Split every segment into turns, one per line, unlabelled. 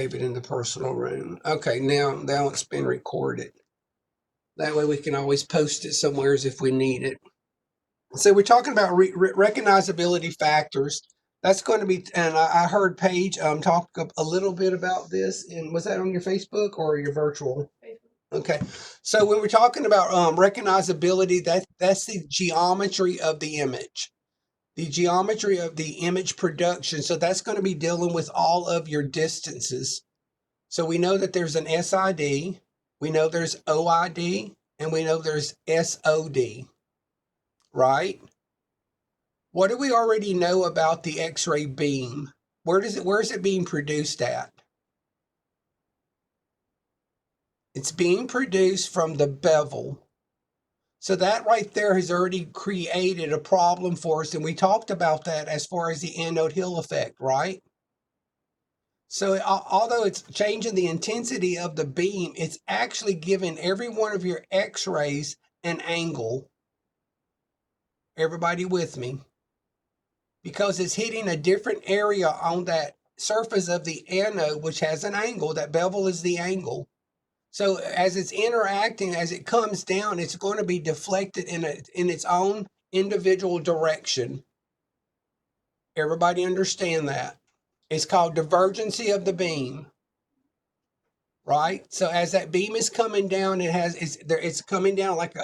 Save it in the personal room. Okay, now it's been recorded. That way we can always post it somewhere if we need it. So we're talking about recognizability factors. That's going to be, and I heard Paige talk a little bit about this. And was that on your Facebook or your virtual? Okay, so when we're talking about recognizability, that's the geometry of the image. The geometry of the image production. So that's going to be dealing with all of your distances. So we know that there's an SID, we know there's OID, and we know there's SOD, right? What do we already know about the X-ray beam? Where is it being produced at? It's being produced from the bevel. So that right there has already created a problem for us, and we talked about that as far as the anode hill effect, right? So although it's changing the intensity of the beam, it's actually giving every one of your X-rays an angle. Everybody with me? Because it's hitting a different area on that surface of the anode, which has an angle. That bevel is the angle. So as it's interacting, as it comes down, it's going to be deflected in its own individual direction. Everybody understand that? It's called divergency of the beam. Right? So as that beam is coming down, it's coming down like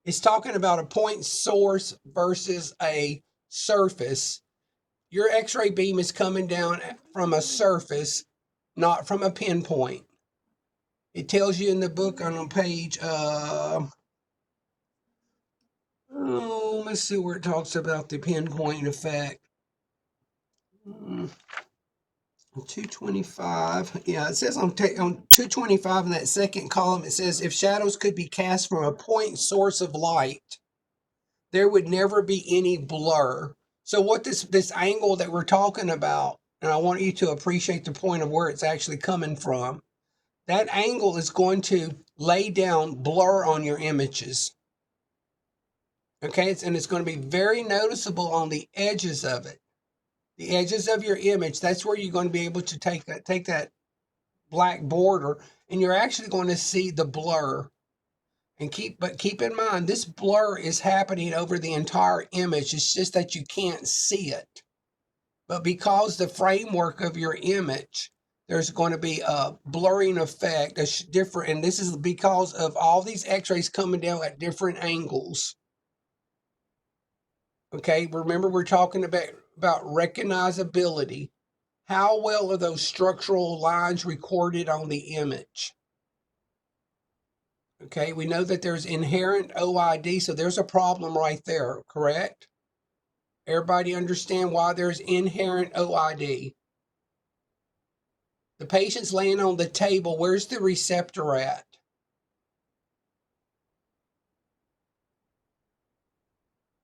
it's talking about a point source versus a surface. Your X-ray beam is coming down from a surface, not from a pinpoint. It tells you in the book on page let's see where it talks about the pinpoint effect. 225. Yeah, it says on 225 in that second column, it says if shadows could be cast from a point source of light, there would never be any blur. So what this angle that we're talking about, and I want you to appreciate the point of where it's actually coming from, that angle is going to lay down blur on your images. Okay, and it's going to be very noticeable on the edges of it. The edges of your image, that's where you're going to be able to take that black border, and you're actually going to see the blur. And keep in mind, this blur is happening over the entire image. It's just that you can't see it. But because the framework of your image, there's going to be a blurring effect, different, and this is because of all these X-rays coming down at different angles. Okay, remember we're talking about recognizability. How well are those structural lines recorded on the image? Okay, we know that there's inherent OID, so there's a problem right there, correct? Everybody understand why there's inherent OID? The patient's laying on the table. Where's the receptor at?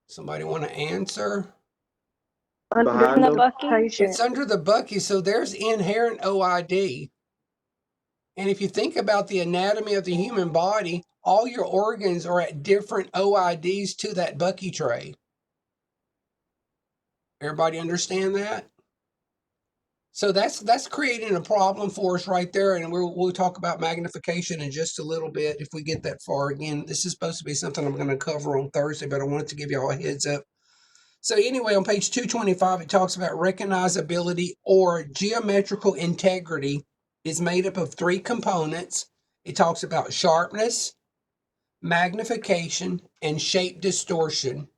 Somebody want to answer?
Under the bucky.
It's under the bucky, so there's inherent OID. And if you think about the anatomy of the human body, all your organs are at different OIDs to that bucky tray. Everybody understand that? So that's creating a problem for us right there, and we'll talk about magnification in just a little bit if we get that far. Again, this is supposed to be something I'm going to cover on Thursday, but I wanted to give you all a heads up. So anyway, on page 225, it talks about recognizability or geometrical integrity is made up of three components. It talks about sharpness, magnification, and shape distortion.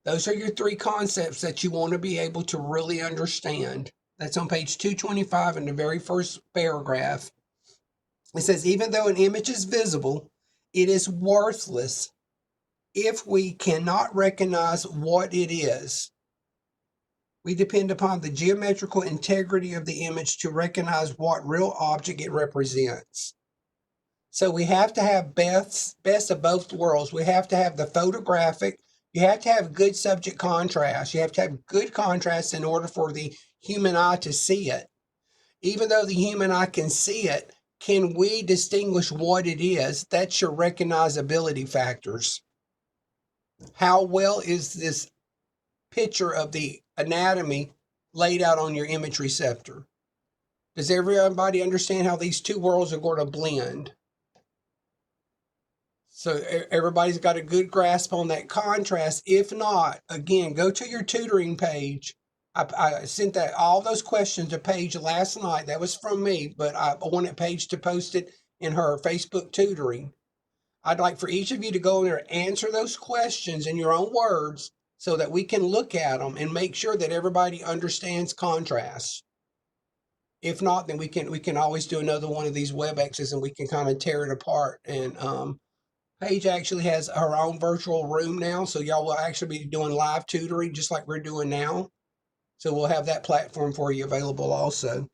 Those are your three concepts that you want to be able to really understand. That's on page 225 in the very first paragraph. It says, even though an image is visible, it is worthless if we cannot recognize what it is. We depend upon the geometrical integrity of the image to recognize what real object it represents. So we have to have best of both worlds. We have to have the photographic. You have to have good subject contrast. You have to have good contrast in order for the human eye to see it. Even though the human eye can see it, can we distinguish what it is? That's your recognizability factors. How well is this picture of the anatomy laid out on your image receptor? Does everybody understand how these two worlds are going to blend? So everybody's got a good grasp on that contrast. If not, again, go to your tutoring page. I sent that all those questions to Paige last night. That was from me, but I wanted Paige to post it in her Facebook tutoring. I'd like for each of you to go in there and answer those questions in your own words so that we can look at them and make sure that everybody understands contrast. If not, then we can always do another one of these WebExes and we can kind of tear it apart. And Paige actually has her own virtual room now, so y'all will actually be doing live tutoring just like we're doing now. So we'll have that platform for you available also.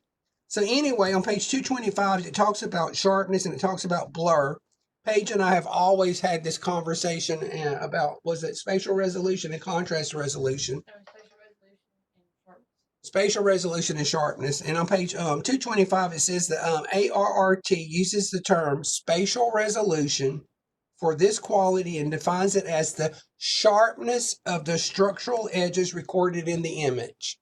So anyway, on page 225, it talks about sharpness and it talks about blur. Paige and I have always had this conversation about, was it spatial resolution and contrast resolution? Spatial resolution and sharpness. And on page 225, it says that ARRT uses the term spatial resolution for this quality and defines it as the sharpness of the structural edges recorded in the image.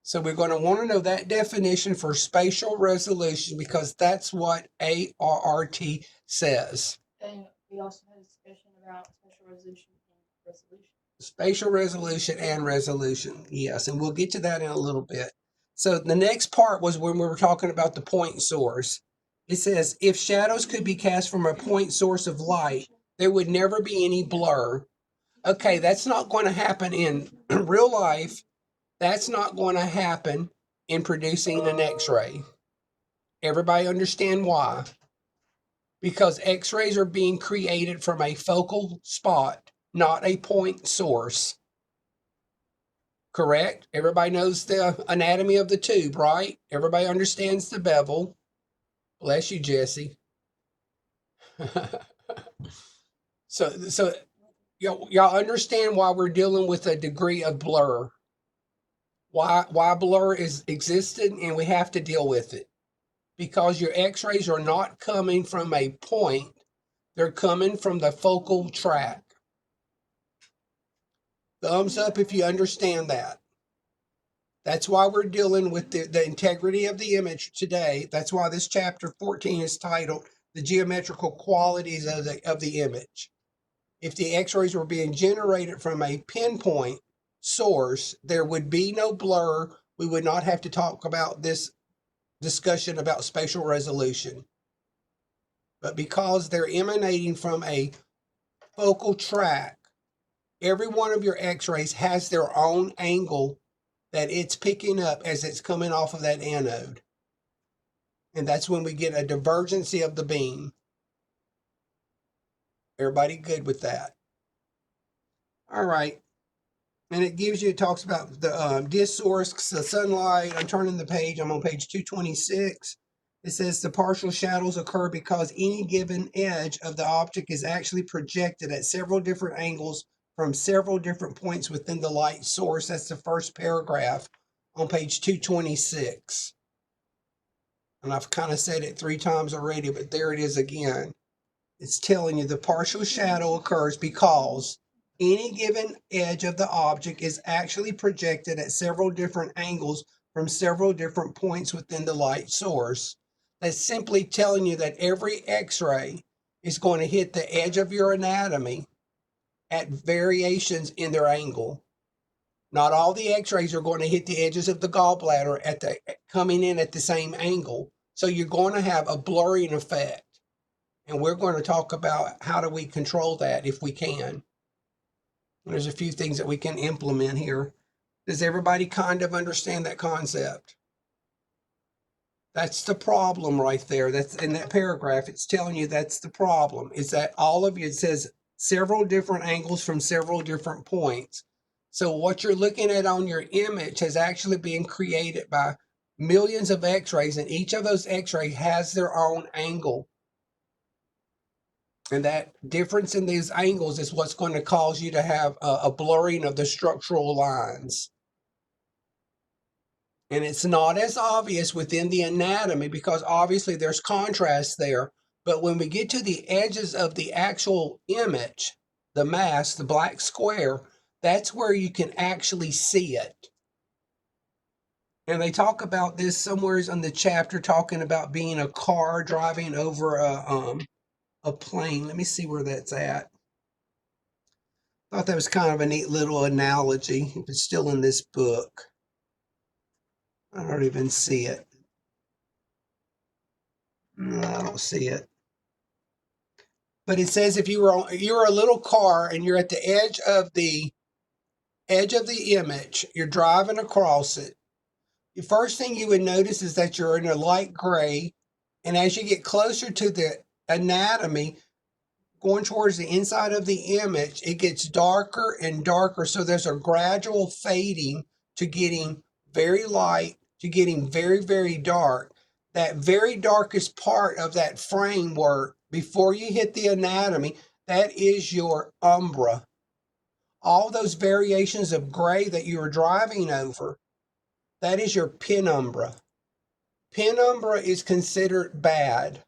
So we're going to want to know that definition for spatial resolution because that's what ARRT says.
And we also had a discussion about spatial resolution and resolution.
Spatial resolution and resolution, yes, and we'll get to that in a little bit. So the next part was when we were talking about the point source. It says, if shadows could be cast from a point source of light, there would never be any blur. Okay, that's not going to happen in real life. That's not going to happen in producing an X-ray. Everybody understand why? Because X-rays are being created from a focal spot, not a point source. Correct? Everybody knows the anatomy of the tube, right? Everybody understands the bevel. Bless you, Jesse. So y'all understand why we're dealing with a degree of blur. Why blur is existing and we have to deal with it. Because your X-rays are not coming from a point. They're coming from the focal track. Thumbs up if you understand that. That's why we're dealing with the integrity of the image today. That's why this chapter 14 is titled The Geometrical Qualities of the Image. If the X-rays were being generated from a pinpoint source, there would be no blur. We would not have to talk about this discussion about spatial resolution. But because they're emanating from a focal track, every one of your X-rays has their own angle that it's picking up as it's coming off of that anode. And that's when we get a divergency of the beam. Everybody good with that? All right. And it talks about the disk source, the sunlight. I'm turning the page. I'm on page 226. It says the partial shadows occur because any given edge of the object is actually projected at several different angles from several different points within the light source. That's the first paragraph on page 226. And I've kind of said it 3 times already, but there it is again. It's telling you the partial shadow occurs because any given edge of the object is actually projected at several different angles from several different points within the light source. That's simply telling you that every X-ray is going to hit the edge of your anatomy at variations in their angle. Not all the X-rays are going to hit the edges of the gallbladder coming in at the same angle. So you're going to have a blurring effect. And we're going to talk about how do we control that if we can. There's a few things that we can implement here. Does everybody kind of understand that concept? That's the problem right there. That's in that paragraph. It's telling you that's the problem. Is that all of you, it says several different angles from several different points. So what you're looking at on your image has actually been created by millions of X-rays, and each of those X-rays has their own angle. And that difference in these angles is what's going to cause you to have a blurring of the structural lines. And it's not as obvious within the anatomy because obviously there's contrast there. But when we get to the edges of the actual image, the mass, the black square, that's where you can actually see it. And they talk about this somewhere in the chapter, talking about being a car driving over a plane. Let me see where that's at. Thought that was kind of a neat little analogy. If it's still in this book, I don't even see it. No, I don't see it. But it says if you're a little car and you're at the edge of the image, you're driving across it. The first thing you would notice is that you're in a light gray, and as you get closer to the anatomy, going towards the inside of the image, it gets darker and darker. So there's a gradual fading to getting very light to getting very, very dark. That very darkest part of that framework before you hit the anatomy, that is your umbra. All those variations of gray that you are driving over, that is your penumbra. Penumbra is considered bad.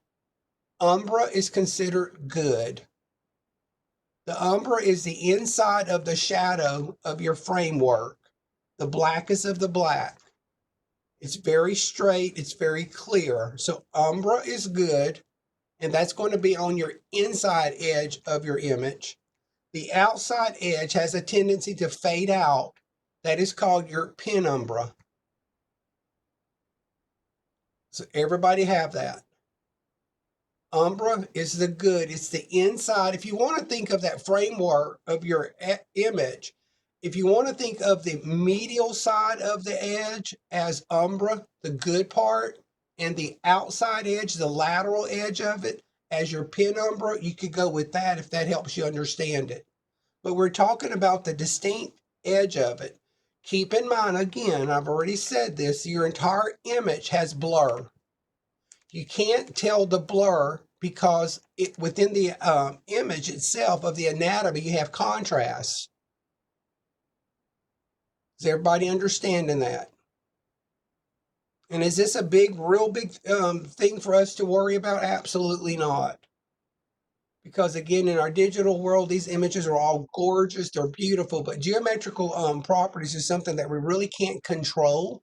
Umbra is considered good. The umbra is the inside of the shadow of your framework, the blackest of the black. It's very straight, it's very clear. So umbra is good, and that's going to be on your inside edge of your image. The outside edge has a tendency to fade out. That is called your penumbra. So everybody have that. Umbra is the good. It's the inside. If you want to think of that framework of your image, if you want to think of the medial side of the edge as umbra, the good part, and the outside edge, the lateral edge of it, as your penumbra, you could go with that if that helps you understand it. But we're talking about the distinct edge of it. Keep in mind, again, I've already said this, your entire image has blur. You can't tell the blur because within the image itself of the anatomy, you have contrast. Is everybody understanding that? And is this a real big thing for us to worry about? Absolutely not. Because again, in our digital world, these images are all gorgeous, they're beautiful, but geometrical properties is something that we really can't control.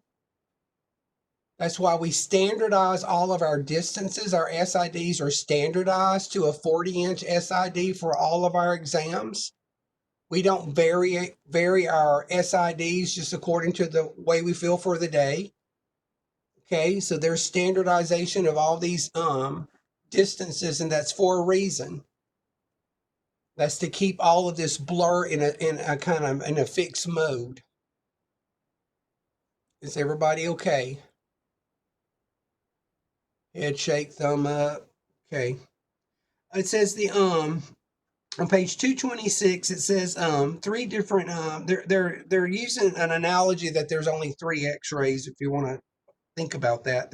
That's why we standardize all of our distances. Our SIDs are standardized to a 40-inch SID for all of our exams. We don't vary our SIDs just according to the way we feel for the day. Okay, so there's standardization of all these distances, and that's for a reason. That's to keep all of this blur in a kind of in a fixed mode. Is everybody okay? Head shake, thumb up. Okay. It says on page 226, it says three different they're using an analogy that there's only 3 x-rays if you want to think about that.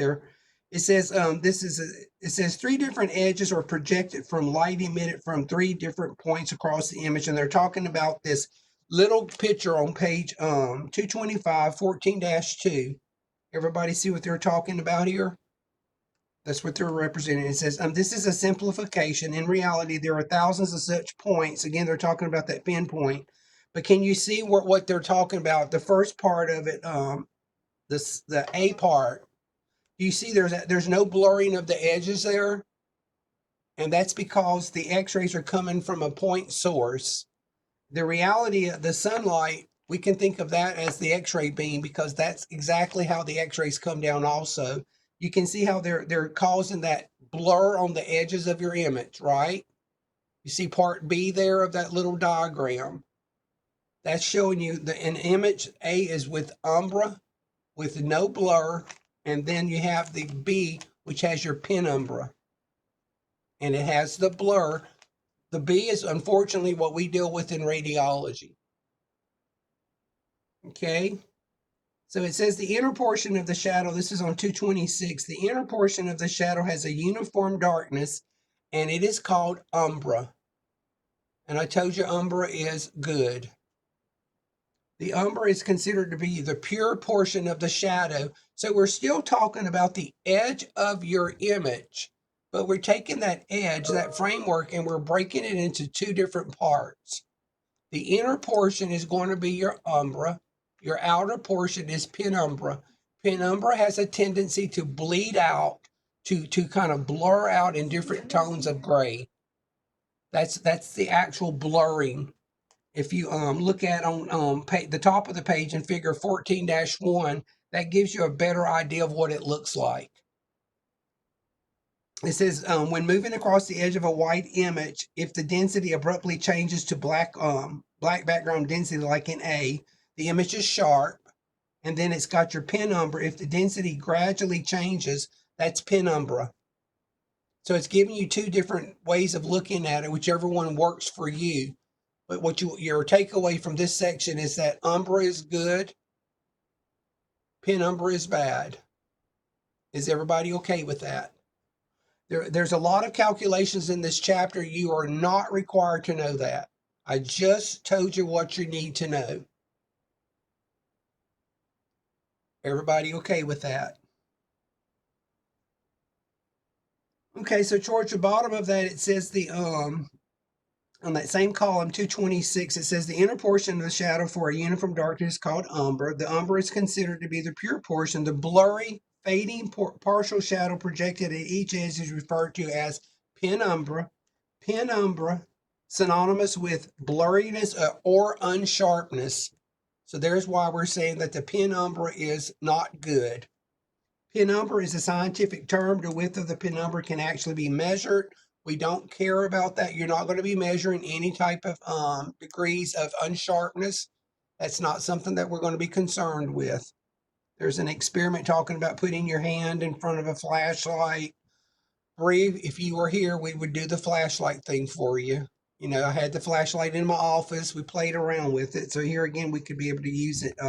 It says it says 3 different edges are projected from light emitted from 3 different points across the image, and they're talking about this little picture on page 225 14-2. Everybody see what they're talking about here? That's what they're representing. It says, this is a simplification. In reality, there are thousands of such points. Again, they're talking about that pinpoint. But can you see what they're talking about? The first part of it, the A part, you see there's no blurring of the edges there. And that's because the x-rays are coming from a point source. The reality of the sunlight, we can think of that as the x-ray beam because that's exactly how the x-rays come down also. You can see how they're causing that blur on the edges of your image, right? You see part B there of that little diagram. That's showing you an image A is with umbra, with no blur, and then you have the B, which has your penumbra, and it has the blur. The B is unfortunately what we deal with in radiology. Okay? So it says the inner portion of the shadow, this is on 226, the inner portion of the shadow has a uniform darkness, and it is called umbra. And I told you umbra is good. The umbra is considered to be the pure portion of the shadow. So we're still talking about the edge of your image, but we're taking that edge, that framework, and we're breaking it into 2 different parts. The inner portion is going to be your umbra. Your outer portion is penumbra. Penumbra has a tendency to bleed out, to kind of blur out in different tones of gray. That's the actual blurring. If you look at on the top of the page in figure 14-1, that gives you a better idea of what it looks like. It says, when moving across the edge of a white image, if the density abruptly changes to black background density like in A, the image is sharp. And then it's got your penumbra. If the density gradually changes, that's penumbra. So it's giving you two different ways of looking at it, whichever one works for you. But what your takeaway from this section is that umbra is good, penumbra is bad. Is everybody okay with that? There's a lot of calculations in this chapter. You are not required to know that. I just told you what you need to know. Everybody okay with that? Okay, so towards the bottom of that, it says on that same column, 226, it says the inner portion of the shadow for a uniform darkness is called umbra. The umbra is considered to be the pure portion. The blurry, fading partial shadow projected at each edge is referred to as penumbra. Penumbra, synonymous with blurriness or unsharpness. So there's why we're saying that the penumbra is not good. Penumbra is a scientific term. The width of the penumbra can actually be measured. We don't care about that. You're not going to be measuring any type of degrees of unsharpness. That's not something that we're going to be concerned with. There's an experiment talking about putting your hand in front of a flashlight. Bree, if you were here, we would do the flashlight thing for you. You know, I had the flashlight in my office. We played around with it. So here again, we could be able to use it.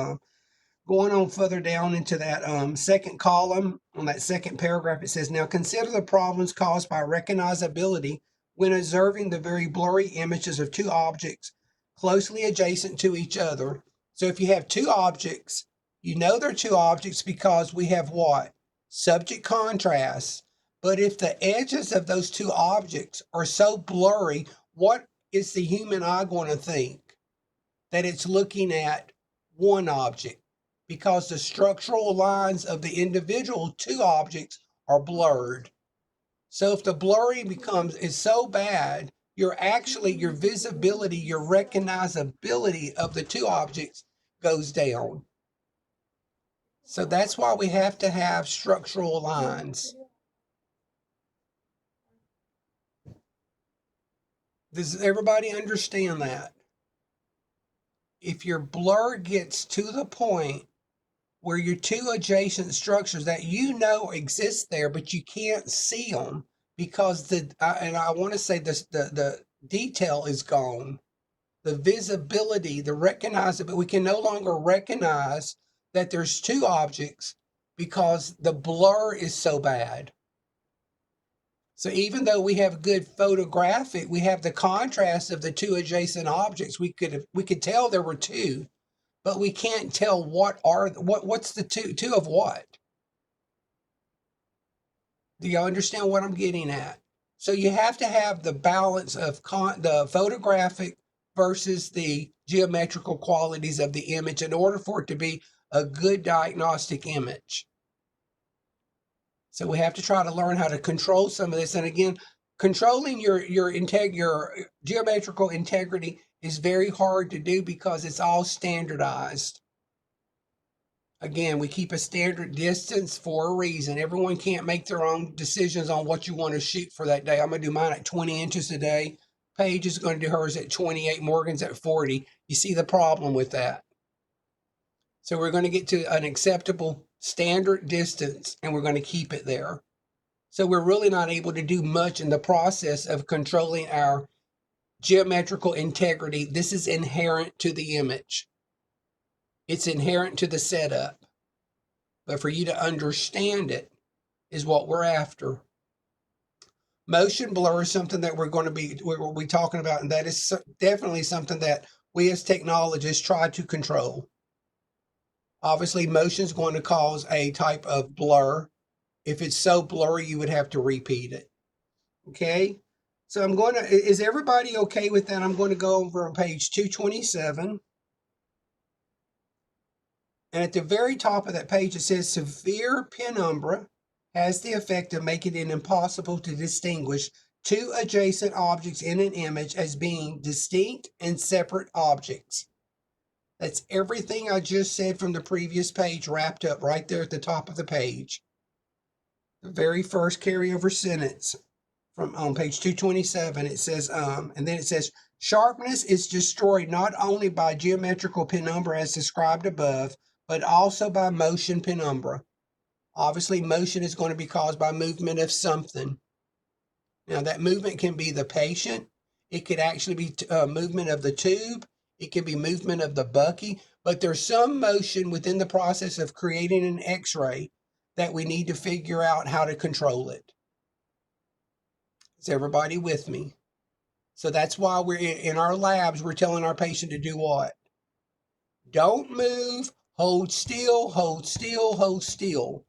Going on further down into that second column, on that second paragraph, it says, now consider the problems caused by recognizability when observing the very blurry images of two objects closely adjacent to each other. So if you have two objects, you know they're two objects because we have what? Subject contrast. But if the edges of those two objects are so blurry, what is the human eye going to think? That it's looking at one object, because the structural lines of the individual two objects are blurred. So if the blurring is so bad, your visibility, your recognizability of the two objects goes down. So that's why we have to have structural lines. Does everybody understand that? If your blur gets to the point where your two adjacent structures that you know exist there, but you can't see them because and I want to say this, the detail is gone. The visibility, the recognizability, we can no longer recognize that there's two objects because the blur is so bad. So even though we have good photographic, we have the contrast of the two adjacent objects. We could tell there were two, but we can't tell what's the two of what. Do y'all understand what I'm getting at? So you have to have the balance of the photographic versus the geometrical qualities of the image in order for it to be a good diagnostic image. So we have to try to learn how to control some of this. And again, controlling your geometrical integrity is very hard to do because it's all standardized. Again, we keep a standard distance for a reason. Everyone can't make their own decisions on what you want to shoot for that day. I'm going to do mine at 20 inches a day. Paige is going to do hers at 28. Morgan's at 40. You see the problem with that. So we're going to get to an acceptable standard distance, and we're going to keep it there. So we're really not able to do much in the process of controlling our geometrical integrity. This is inherent to the image. It's inherent to the setup. But for you to understand it is what we're after. Motion blur is something that we'll be talking about, and that is definitely something that we as technologists try to control. Obviously, motion is going to cause a type of blur. If it's so blurry, you would have to repeat it. Okay? So is everybody okay with that? I'm going to go over on page 227. And at the very top of that page, it says severe penumbra has the effect of making it impossible to distinguish two adjacent objects in an image as being distinct and separate objects. That's everything I just said from the previous page wrapped up right there at the top of the page. The very first carryover sentence from on page 227, it says, and then it says, sharpness is destroyed not only by geometrical penumbra as described above, but also by motion penumbra. Obviously, motion is going to be caused by movement of something. Now, that movement can be the patient. It could actually be movement of the tube. It can be movement of the bucky. But there's some motion within the process of creating an X-ray that we need to figure out how to control it. Is everybody with me? So that's why we're in our labs, we're telling our patient to do what? Don't move, hold still, hold still, hold still.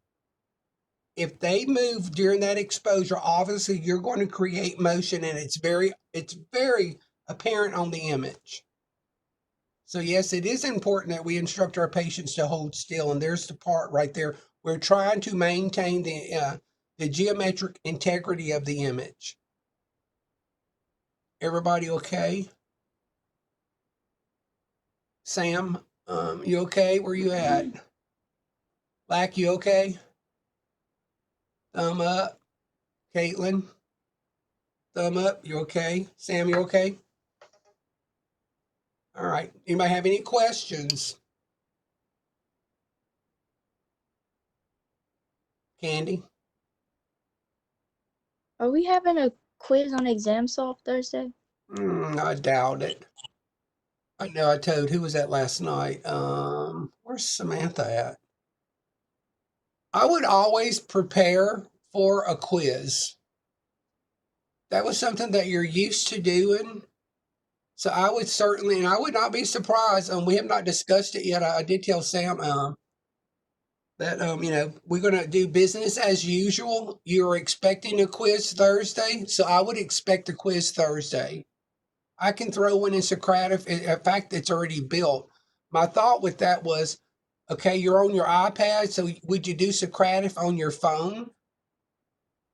If they move during that exposure, obviously you're going to create motion, and it's very apparent on the image. So yes, it is important that we instruct our patients to hold still, and there's the part right there. We're trying to maintain the geometric integrity of the image. Everybody okay? Sam, you okay? Where you at? Lack, you okay? Thumb up. Caitlin, thumb up. You okay? Sam, you okay? All right. Anybody have any questions? Candy?
Are we having a quiz on ExamSoft Thursday?
I doubt it. I know I told, who was that last night? Where's Samantha at? I would always prepare for a quiz. That was something that you're used to doing. So I would certainly, and I would not be surprised, we have not discussed it yet. I did tell Sam that, we're going to do business as usual. You're expecting a quiz Thursday, so I would expect a quiz Thursday. I can throw one in Socratic. In fact, it's already built. My thought with that was, okay, you're on your iPad, so would you do Socratic on your phone?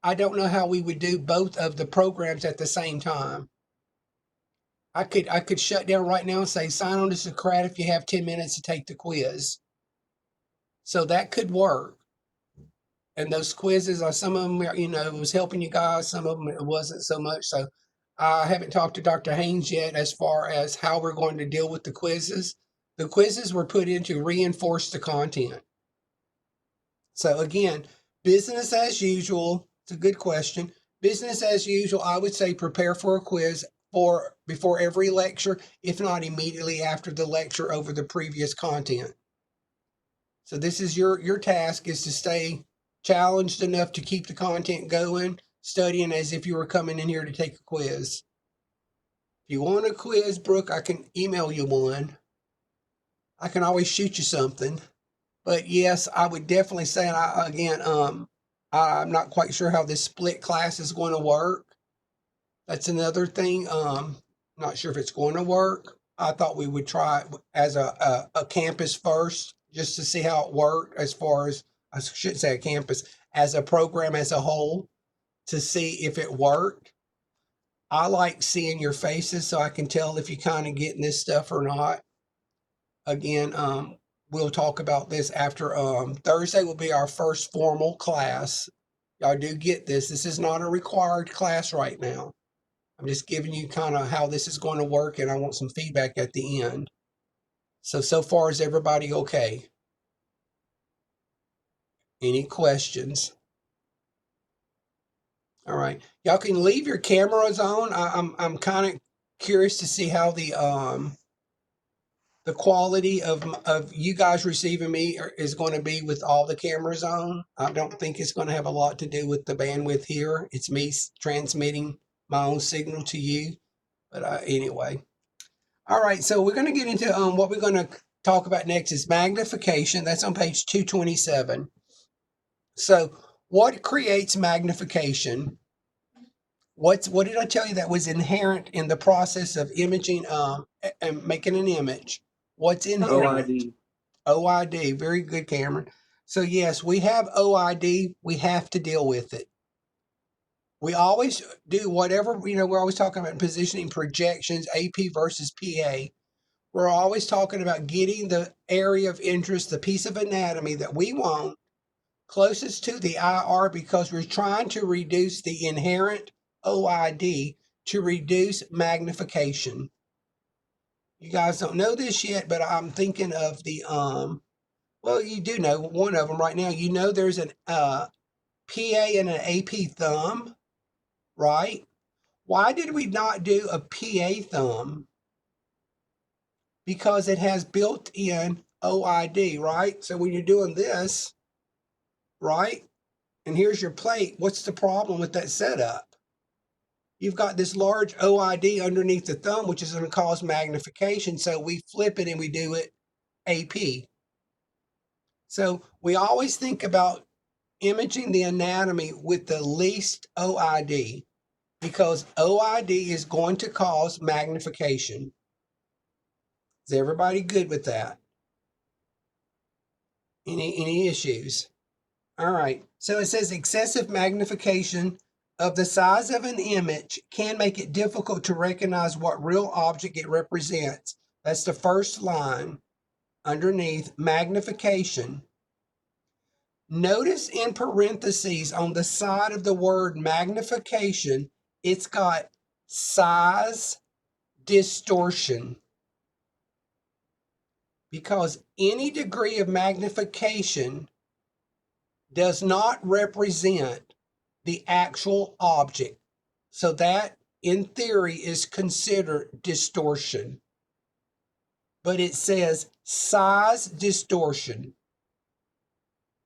I don't know how we would do both of the programs at the same time. I could shut down right now and say, sign on to Socratic if you have 10 minutes to take the quiz. So that could work. And those quizzes, some of them, it was helping you guys. Some of them, it wasn't so much. So I haven't talked to Dr. Haynes yet as far as how we're going to deal with the quizzes. The quizzes were put in to reinforce the content. So again, business as usual. It's a good question. Business as usual, I would say prepare for a quiz before every lecture, if not immediately after the lecture over the previous content. So this is your task, is to stay challenged enough to keep the content going, studying as if you were coming in here to take a quiz. If you want a quiz, Brooke, I can email you one. I can always shoot you something. But yes, I would definitely say, and I'm not quite sure how this split class is going to work. That's another thing. Not sure if it's going to work. I thought we would try it as a campus first, just to see how it worked, as far as, I shouldn't say a campus, as a program as a whole, to see if it worked. I like seeing your faces so I can tell if you're kind of getting this stuff or not. Again, we'll talk about this after Thursday will be our first formal class. Y'all do get this. This is not a required class right now. I'm just giving you kind of how this is going to work, and I want some feedback at the end. So far, is everybody okay? Any questions? All right. Y'all can leave your cameras on. I'm kind of curious to see how the quality of you guys receiving me is going to be with all the cameras on. I don't think it's going to have a lot to do with the bandwidth here. It's me transmitting my own signal to you. But anyway. All right, so we're going to get into what we're going to talk about next is magnification. That's on page 227. So what creates magnification? What did I tell you that was inherent in the process of imaging and making an image? What's inherent? OID. Very good, Cameron. So yes, we have OID. We have to deal with it. We always do whatever, we're always talking about positioning projections, AP versus PA. We're always talking about getting the area of interest, the piece of anatomy that we want closest to the IR, because we're trying to reduce the inherent OID to reduce magnification. You guys don't know this yet, but I'm thinking of the, well, you do know one of them right now. You know there's an PA and an AP thumb, right? Why did we not do a PA thumb? Because it has built-in OID, right? So when you're doing this, right, and here's your plate, what's the problem with that setup? You've got this large OID underneath the thumb, which is going to cause magnification. So we flip it and we do it AP. So we always think about imaging the anatomy with the least OID, because OID is going to cause magnification. Is everybody good with that? Any issues? All right. So it says excessive magnification of the size of an image can make it difficult to recognize what real object it represents. That's the first line underneath magnification. Notice in parentheses on the side of the word magnification, it's got size distortion, because any degree of magnification does not represent the actual object. So that, in theory, is considered distortion. But it says size distortion.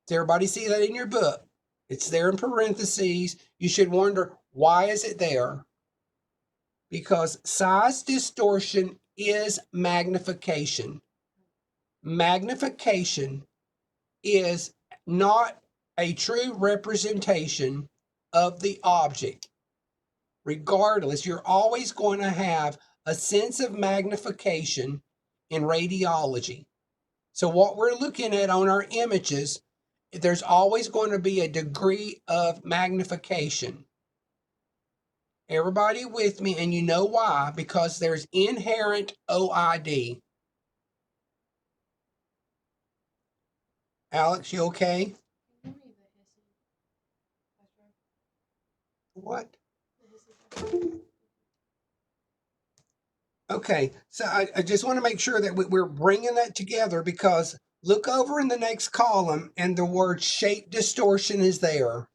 Does everybody see that in your book? It's there in parentheses. You should wonder, why is it there? Because size distortion is magnification. Magnification is not a true representation of the object. Regardless, you're always going to have a sense of magnification in radiology. So what we're looking at on our images, there's always going to be a degree of magnification. Everybody with me? And you know why? Because there's inherent OID. Alex, you okay?
Can you give me the hissy?
What?
The hissy.
Okay, so I just want to make sure that we're bringing that together, because look over in the next column and the word shape distortion is there.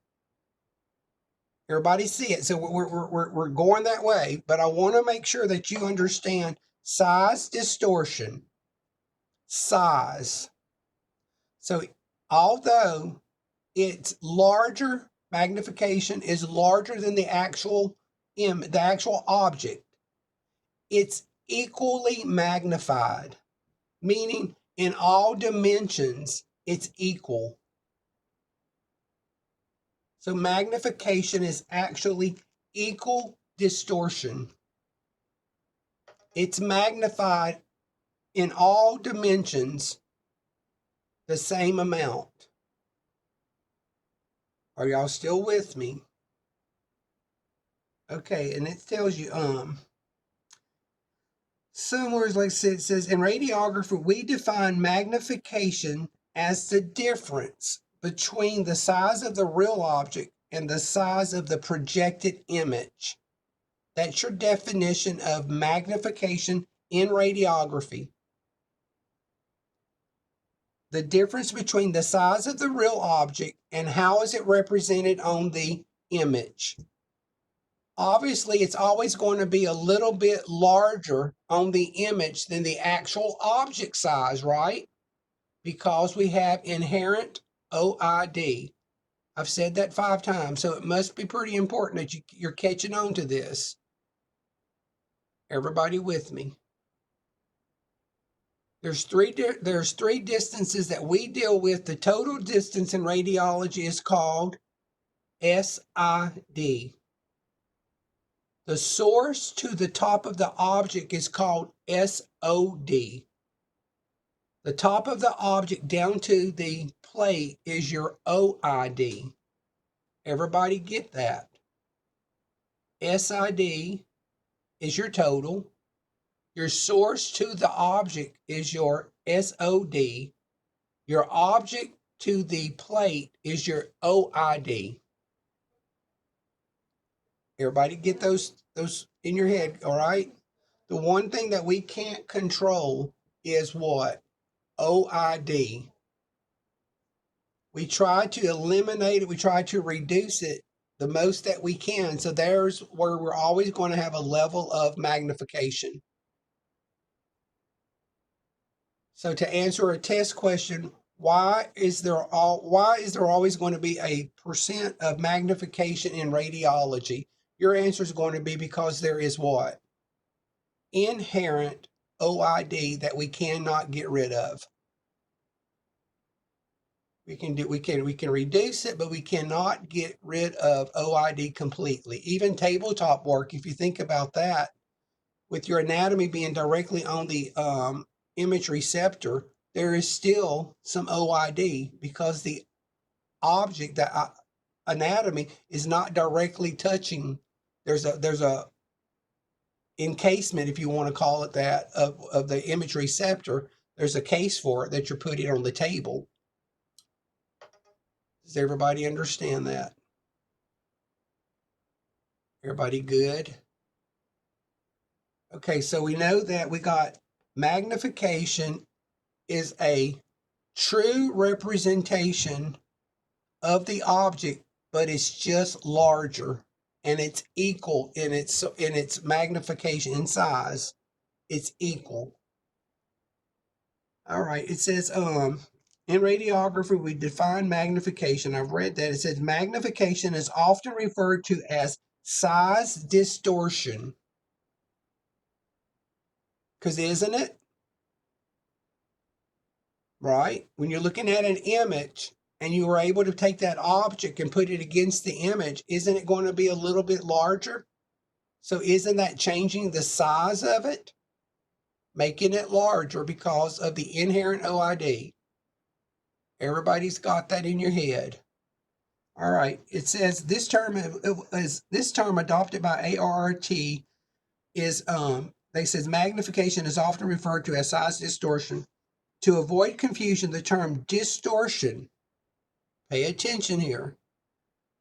Everybody see it? So we're going that way, but I want to make sure that you understand size distortion. Size. So although it's larger, magnification is larger than the actual object, it's equally magnified, meaning in all dimensions, it's equal. So magnification is actually equal distortion. It's magnified in all dimensions the same amount. Are y'all still with me? Okay, and it tells you, somewhere like it says, in radiography, we define magnification as the difference between the size of the real object and the size of the projected image. That's your definition of magnification in radiography. The difference between the size of the real object and how is it represented on the image. Obviously, it's always going to be a little bit larger on the image than the actual object size, right? Because we have inherent OID. I've said that 5 times, so it must be pretty important that you're catching on to this. Everybody with me? There's three distances that we deal with. The total distance in radiology is called SID. The source to the top of the object is called SOD. The top of the object down to the plate is your OID. Everybody get that? SID is your total. Your source to the object is your SOD. Your object to the plate is your OID. Everybody get those in your head, all right? The one thing that we can't control is what? OID. We try to eliminate it. We try to reduce it the most that we can. So there's where we're always going to have a level of magnification. So to answer a test question, why is there always going to be a % of magnification in radiology? Your answer is going to be because there is what? Inherent OID that we cannot get rid of. We can reduce it, but we cannot get rid of OID completely. Even tabletop work, if you think about that, with your anatomy being directly on the image receptor, there is still some OID because the object, the anatomy, is not directly touching. There's a encasement, if you want to call it that, of the image receptor. There's a case for it that you're putting on the table. Does everybody understand that? Everybody good? Okay, so we know that we got magnification is a true representation of the object, but it's just larger and it's equal in its magnification in size. It's equal. All right, it says in radiography we define magnification. I've read that. It says magnification is often referred to as size distortion. Because isn't it? Right? When you're looking at an image and you were able to take that object and put it against the image, isn't it going to be a little bit larger? So isn't that changing the size of it? Making it larger because of the inherent OID. Everybody's got that in your head. All right. It says this term adopted by ARRT is they says magnification is often referred to as size distortion. To avoid confusion, the term distortion, pay attention here,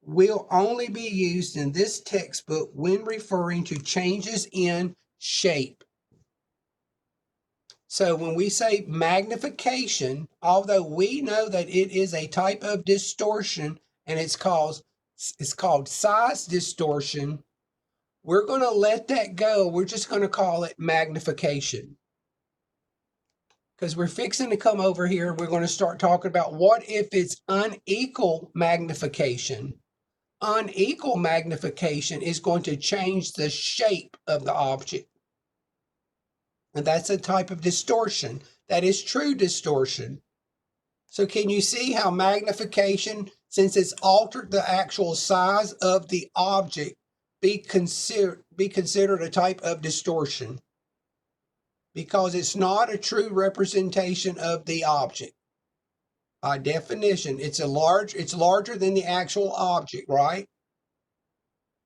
will only be used in this textbook when referring to changes in shape. So when we say magnification, although we know that it is a type of distortion and it's called size distortion, we're going to let that go. We're just going to call it magnification. Because we're fixing to come over here, we're going to start talking about what if it's unequal magnification. Unequal magnification is going to change the shape of the object. And that's a type of distortion. That is true distortion. So can you see how magnification, since it's altered the actual size of the object, be considered a type of distortion? Because it's not a true representation of the object. By definition, it's larger than the actual object, right?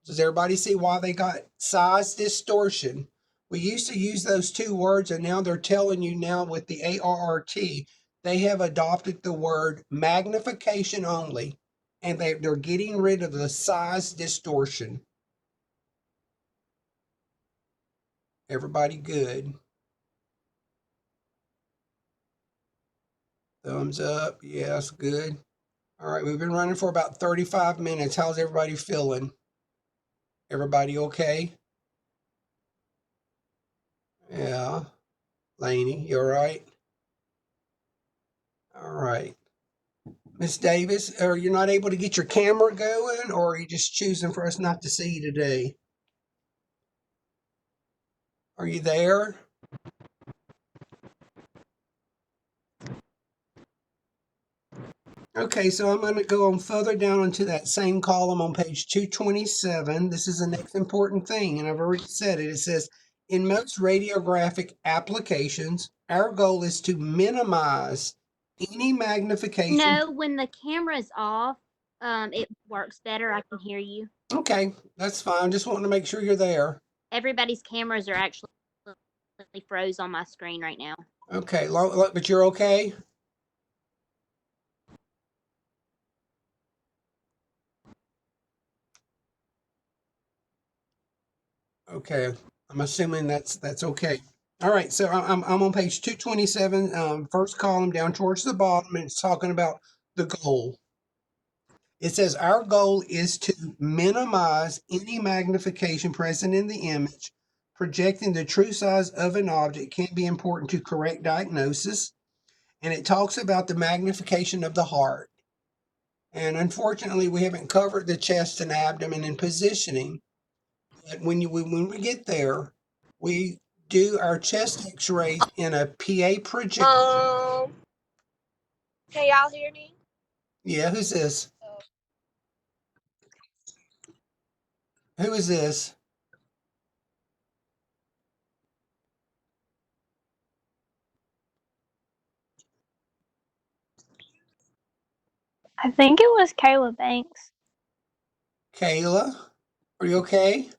Does everybody see why they got size distortion? We used to use those two words, and now they're telling you now with the ARRT, they have adopted the word magnification only, and they're getting rid of the size distortion. Everybody good? Thumbs up. Yes, good. All right, we've been running for about 35 minutes. How's everybody feeling? Everybody okay? Yeah. Laney, you all right? All right. Miss Davis, are you not able to get your camera going, or are you just choosing for us not to see you today? Are you there? Okay, so I'm going to go on further down into that same column on page 227. This is the next important thing, and I've already said it. It says, In most radiographic applications, our goal is to minimize any magnification.
No, when the camera's off, it works better. I can hear you.
Okay, that's fine. Just wanting to make sure you're there.
Everybody's cameras are actually froze on my screen right now.
Okay, but you're okay? Okay, I'm assuming that's okay. All right, so I'm on page 227, first column down towards the bottom, and it's talking about the goal. It says our goal is to minimize any magnification present in the image. Projecting the true size of an object can be important to correct diagnosis. And it talks about the magnification of the heart. And unfortunately, we haven't covered the chest and abdomen in positioning. But when we get there, we do our chest x-ray in a PA projection.
Can y'all hear me?
Yeah, who's this? Who is this?
I think it was Kayla Banks.
Kayla? Are you okay?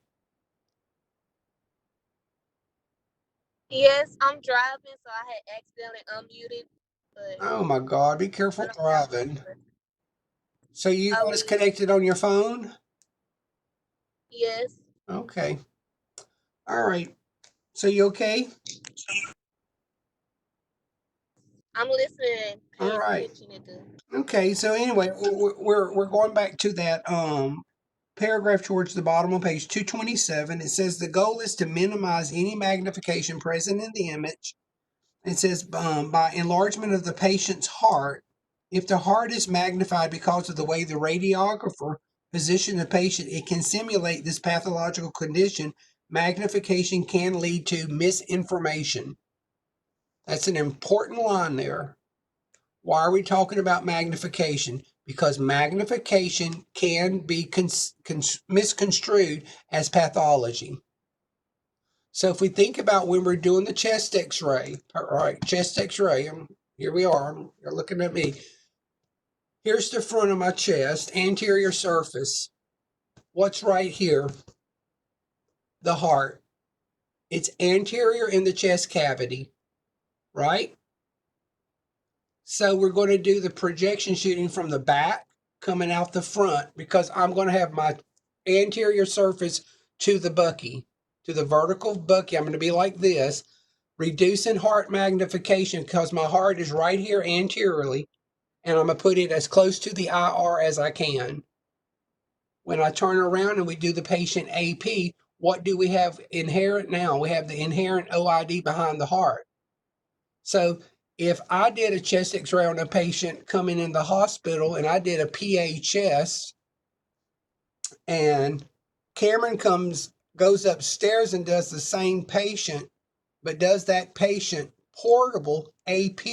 Yes, I'm driving, so I had accidentally unmuted. But
Oh my God, be careful driving. So you got us
will.
connected on your phone?
Yes,
Okay. All right. So you okay?
I'm listening,
All
paying
right.
attention at the.
Okay. So anyway, we're going back to that paragraph towards the bottom of page 227. It says the goal is to minimize any magnification present in the image. It says by enlargement of the patient's heart. If the heart is magnified because of the way the radiographer positioned the patient, it can simulate this pathological condition. Magnification can lead to misinformation. That's an important line there. Why are we talking about magnification? Because magnification can be misconstrued as pathology. So if we think about when we're doing the chest x-ray, all right, chest x-ray, here we are, you're looking at me. Here's the front of my chest, anterior surface. What's right here? The heart. It's anterior in the chest cavity, right? So we're going to do the projection shooting from the back coming out the front because I'm going to have my anterior surface to the bucky, to the vertical bucky. I'm going to be like this, reducing heart magnification because my heart is right here anteriorly, and I'm going to put it as close to the IR as I can. When I turn around and we do the patient AP, what do we have inherent now? We have the inherent OID behind the heart. So if I did a chest x-ray on a patient coming in the hospital and I did a PA chest and Cameron goes upstairs and does the same patient, but does that patient portable AP,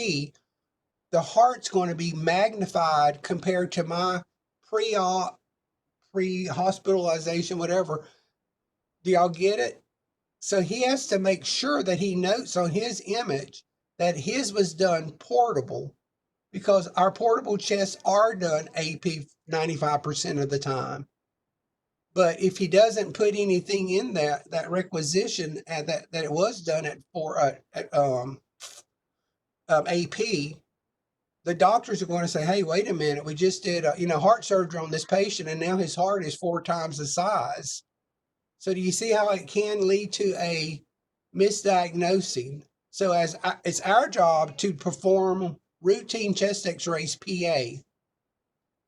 the heart's going to be magnified compared to my pre-op, pre-hospitalization, whatever. Do y'all get it? So he has to make sure that he notes on his image that his was done portable, because our portable chests are done AP 95% of the time. But if he doesn't put anything in that requisition that it was done at AP, the doctors are going to say, "Hey, wait a minute, we just did heart surgery on this patient, and now his heart is 4 times the size." So do you see how it can lead to a misdiagnosing? So it's our job to perform routine chest x-rays PA.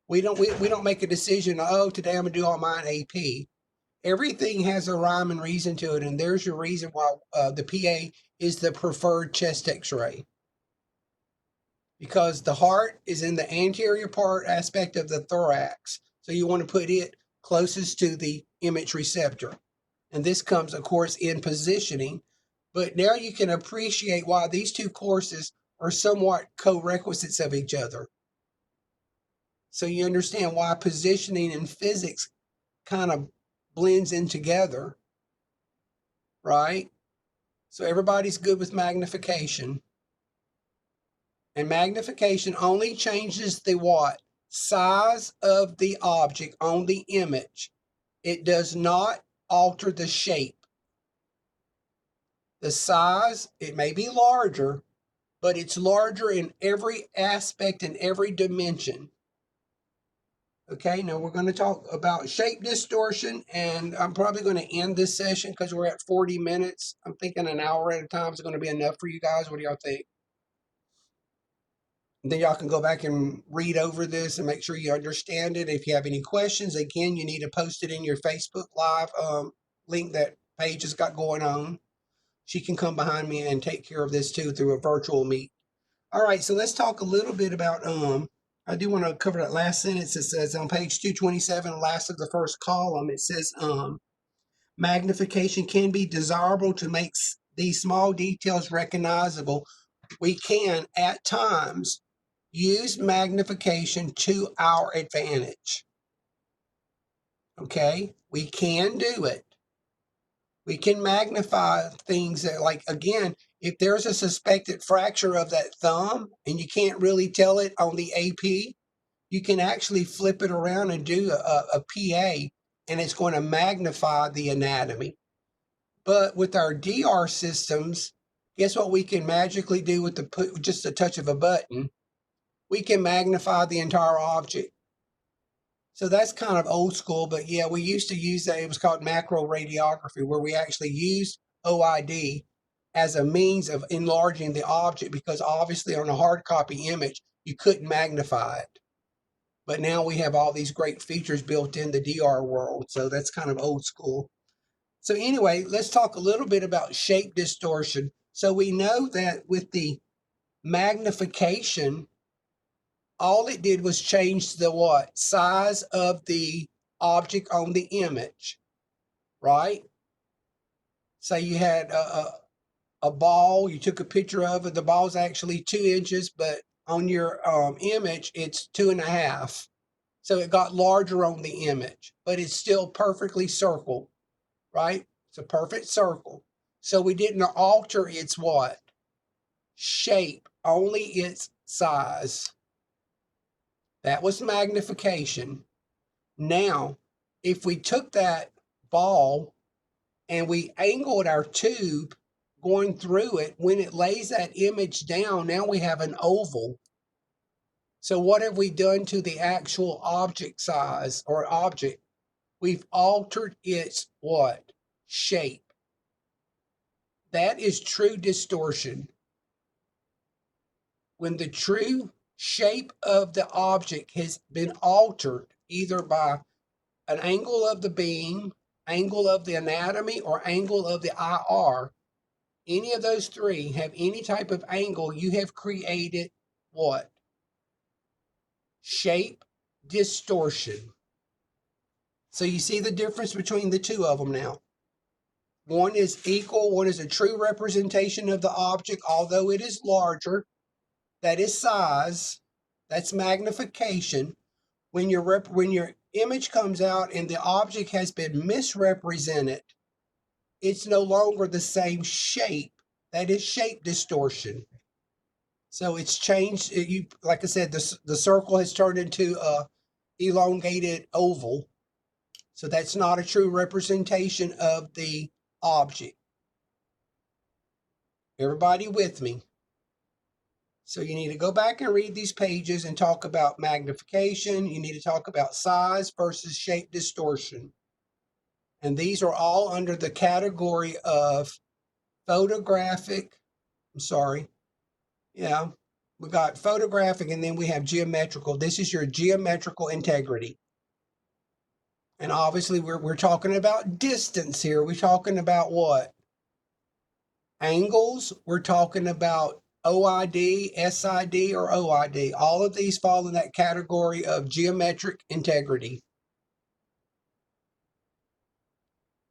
We don't make a decision, oh, today I'm going to do all mine AP. Everything has a rhyme and reason to it, and there's your reason why the PA is the preferred chest x-ray. Because the heart is in the anterior part aspect of the thorax. So you want to put it closest to the image receptor. And this comes, of course, in positioning. But now you can appreciate why these two courses are somewhat co-requisites of each other. So you understand why positioning and physics kind of blends in together, right? So everybody's good with magnification. And magnification only changes the what? Size of the object on the image. It does not alter the shape. The size, it may be larger, but it's larger in every aspect and every dimension. Okay, now we're going to talk about shape distortion, and I'm probably going to end this session because we're at 40 minutes. I'm thinking an hour at a time is going to be enough for you guys. What do y'all think? And then y'all can go back and read over this and make sure you understand it. If you have any questions, again, you need to post it in your Facebook Live link that Paige has got going on. She can come behind me and take care of this too through a virtual meet. All right, so let's talk a little bit about, I do want to cover that last sentence. It says on page 227, last of the first column, it says, magnification can be desirable to make these small details recognizable. We can, at times, use magnification to our advantage. Okay, we can do it. We can magnify things that, like, again, if there's a suspected fracture of that thumb and you can't really tell it on the AP, you can actually flip it around and do a PA, and it's going to magnify the anatomy. But with our DR systems, guess what we can magically do with just a touch of a button? We can magnify the entire object. So that's kind of old school, but yeah, we used to use that. It was called macro radiography, where we actually used OID as a means of enlarging the object, because obviously on a hard copy image, you couldn't magnify it. But now we have all these great features built in the DR world. So that's kind of old school. So anyway, let's talk a little bit about shape distortion. So we know that with the magnification, all it did was change the what? Size of the object on the image, right? Say you had a ball, you took a picture of it, the ball's actually 2 inches, but on your image, it's 2.5. So it got larger on the image, but it's still perfectly circled, right? It's a perfect circle. So we didn't alter its what? Shape, only its size. That was magnification. Now, if we took that ball and we angled our tube going through it, when it lays that image down, now we have an oval. So what have we done to the actual object size or object? We've altered its what? Shape. That is true distortion. When the true shape of the object has been altered, either by an angle of the beam, angle of the anatomy, or angle of the IR, any of those three have any type of angle, you have created what? Shape distortion. So you see the difference between the two of them now. One is equal, one is a true representation of the object, although it is larger. That is size. That's magnification. When your image comes out and the object has been misrepresented, it's no longer the same shape. That is shape distortion. So it's changed. Like I said, the circle has turned into a elongated oval. So that's not a true representation of the object. Everybody with me? So you need to go back and read these pages and talk about magnification. You need to talk about size versus shape distortion. And these are all under the category of photographic. I'm sorry. Yeah, we got photographic and then we have geometrical. This is your geometrical integrity. And obviously we're talking about distance here. We're talking about what? Angles. We're talking about OID, SID, or OID. All of these fall in that category of geometric integrity.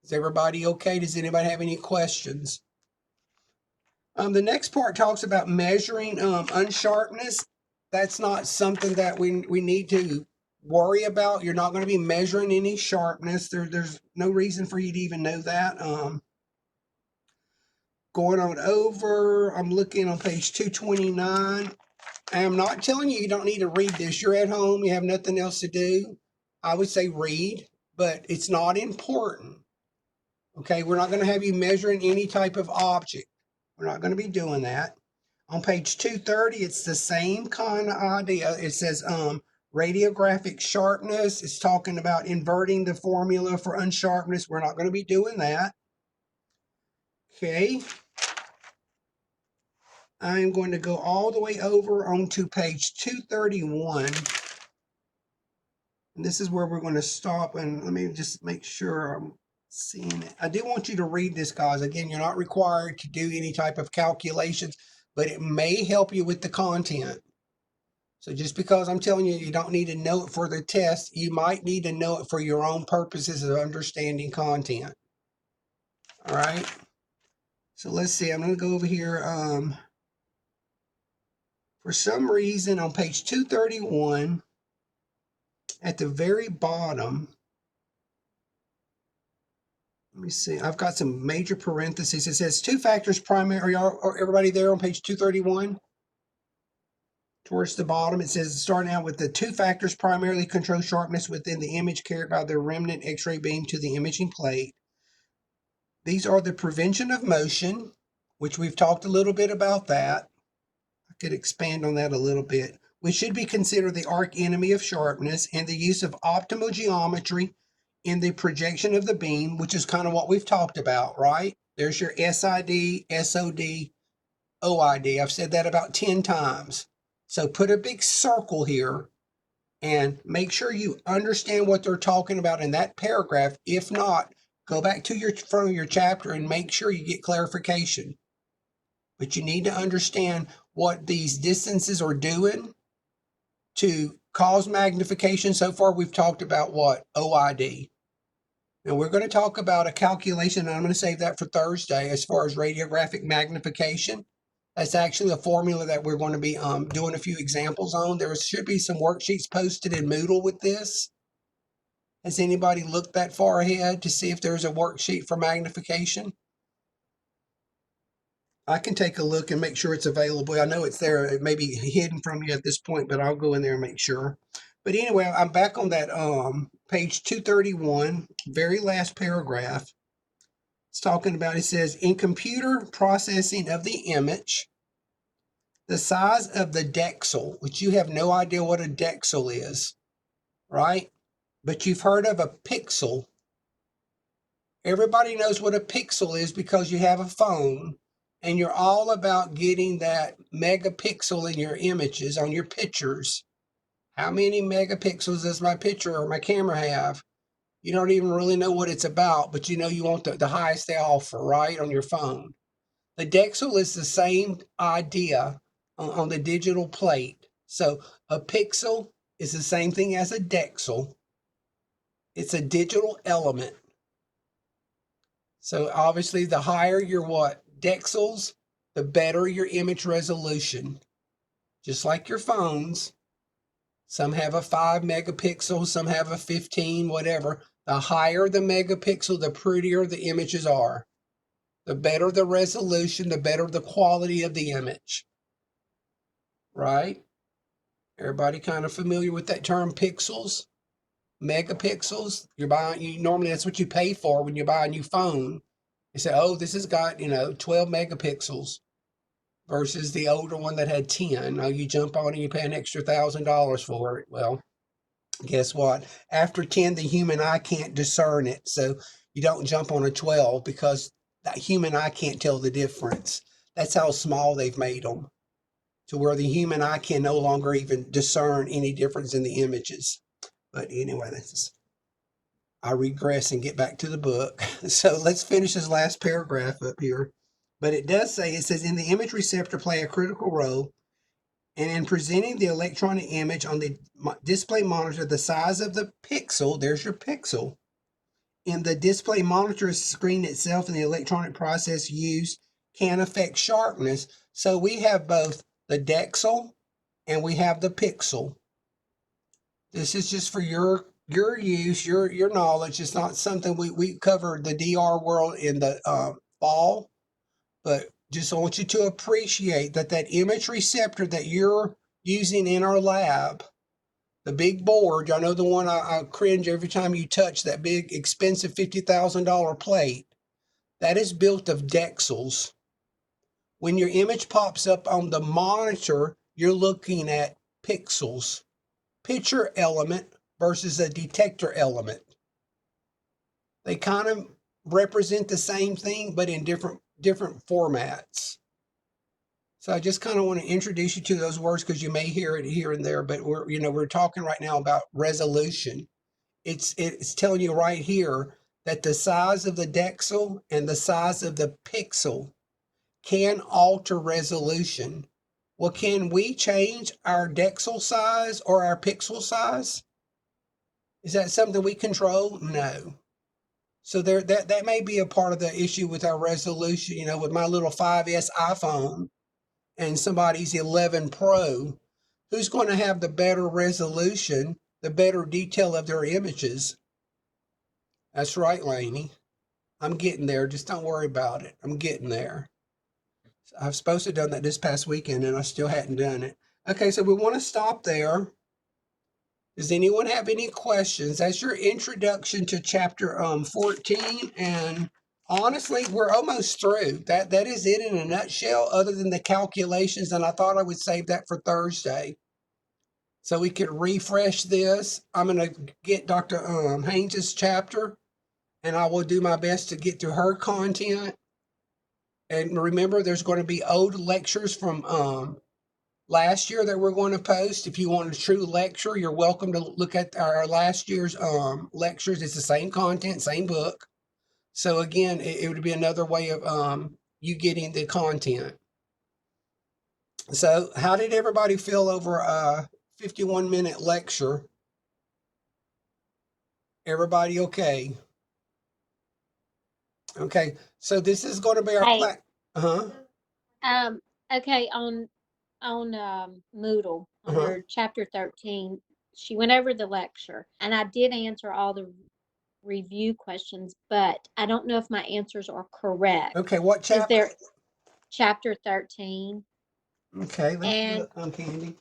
Is everybody okay? Does anybody have any questions? The next part talks about measuring unsharpness. That's not something that we need to worry about. You're not going to be measuring any sharpness. There's no reason for you to even know that. Going on over, I'm looking on page 229. I am not telling you don't need to read this. You're at home, you have nothing else to do. I would say read, but it's not important. Okay, we're not going to have you measuring any type of object. We're not going to be doing that. On page 230, it's the same kind of idea. It says radiographic sharpness. It's talking about inverting the formula for unsharpness. We're not going to be doing that. Okay. I'm going to go all the way over onto page 231. And this is where we're going to stop. And let me just make sure I'm seeing it. I do want you to read this, guys. Again, you're not required to do any type of calculations, but it may help you with the content. So just because I'm telling you you don't need to know it for the test, you might need to know it for your own purposes of understanding content. All right. So let's see. I'm going to go over here. For some reason on page 231, at the very bottom, let me see. I've got some major parentheses. It says two factors primary. Are everybody there on page 231? Towards the bottom, it says starting out with the two factors primarily control sharpness within the image carried by the remnant X-ray beam to the imaging plate. These are the prevention of motion, which we've talked a little bit about that. I could expand on that a little bit. Which should be considered the arch enemy of sharpness, and the use of optimal geometry in the projection of the beam, which is kind of what we've talked about, right? There's your SID, SOD, OID. I've said that about 10 times. So put a big circle here and make sure you understand what they're talking about in that paragraph. If not, go back to your front of your chapter and make sure you get clarification. But you need to understand what these distances are doing to cause magnification. So far, we've talked about what? OID. And we're going to talk about a calculation, and I'm going to save that for Thursday as far as radiographic magnification. That's actually a formula that we're going to be doing a few examples on. There should be some worksheets posted in Moodle with this. Has anybody looked that far ahead to see if there's a worksheet for magnification? I can take a look and make sure it's available. I know it's there. It may be hidden from you at this point, but I'll go in there and make sure. But anyway, I'm back on that page 231, very last paragraph. It's talking about, it says, in computer processing of the image, the size of the dexel, which you have no idea what a dexel is, right? But you've heard of a pixel. Everybody knows what a pixel is because you have a phone and you're all about getting that megapixel in your images on your pictures. How many megapixels does my picture or my camera have? You don't even really know what it's about, but you know you want the highest they offer, right, on your phone. The dexel is the same idea on the digital plate. So a pixel is the same thing as a dexel. It's a digital element. So obviously the higher your what? Dexels, the better your image resolution. Just like your phones. Some have a 5 megapixel, some have a 15, whatever. The higher the megapixel, the prettier the images are. The better the resolution, the better the quality of the image. Right? Everybody kind of familiar with that term, pixels? Megapixels? Normally that's what you pay for when you buy a new phone. You say, oh, this has got, 12 megapixels versus the older one that had 10. Now you jump on and you pay an extra $1,000 for it. Well, guess what? After 10, the human eye can't discern it. So you don't jump on a 12 because that human eye can't tell the difference. That's how small they've made them, to where the human eye can no longer even discern any difference in the images. But anyway, I regress and get back to the book. So let's finish this last paragraph up here. But it does say, it says, in the image receptor play a critical role, and in presenting the electronic image on the display monitor, the size of the pixel, there's your pixel, in the display monitor screen itself and the electronic process used can affect sharpness. So we have both the dexel and we have the pixel. This is just for your use, your knowledge. It's not something we covered the DR world in the fall, but just want you to appreciate that that image receptor that you're using in our lab, the big board, I know the one I cringe every time you touch, that big expensive $50,000 plate, that is built of dexels. When your image pops up on the monitor, you're looking at pixels, picture element versus a detector element. They kind of represent the same thing, but in different formats. So I just kind of want to introduce you to those words because you may hear it here and there, but we're talking right now about resolution. It's telling you right here that the size of the dexel and the size of the pixel can alter resolution. Well, can we change our dexel size or our pixel size? Is that something we control? No. So that may be a part of the issue with our resolution. With my little 5S iPhone and somebody's 11 Pro, who's going to have the better resolution, the better detail of their images? That's right, Lainey. I'm getting there. Just don't worry about it. I'm getting there. I was supposed to have done that this past weekend, and I still hadn't done it. Okay, so we want to stop there. Does anyone have any questions? That's your introduction to chapter 14, and honestly, we're almost through. That is it in a nutshell, other than the calculations, and I thought I would save that for Thursday. So we could refresh this. I'm going to get Dr. Haynes' chapter, and I will do my best to get through her content. And remember, there's going to be old lectures from last year that we're going to post. If you want a true lecture, you're welcome to look at our last year's lectures. It's the same content, same book. So again, it would be another way of you getting the content. So how did everybody feel over a 51-minute lecture? Everybody okay? Okay, so this is going to be our
Hey. Okay, on Moodle under chapter 13, she went over the lecture, and I did answer all the review questions, but I don't know if my answers are correct.
Okay, what chapter?
Is there chapter 13?
Okay, let's
And
look on Candy.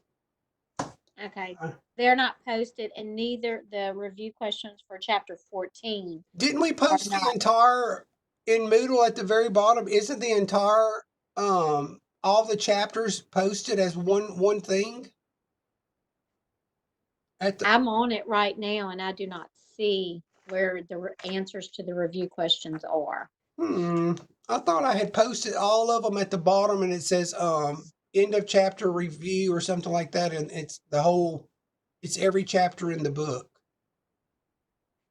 okay, they're not posted, and neither the review questions for chapter 14.
Didn't we post the entire in Moodle at the very bottom? Isn't the entire all the chapters posted as one thing?
I'm on it right now, and I do not see where the answers to the review questions are.
I thought I had posted all of them at the bottom, and it says end of chapter review or something like that, and it's every chapter in the book.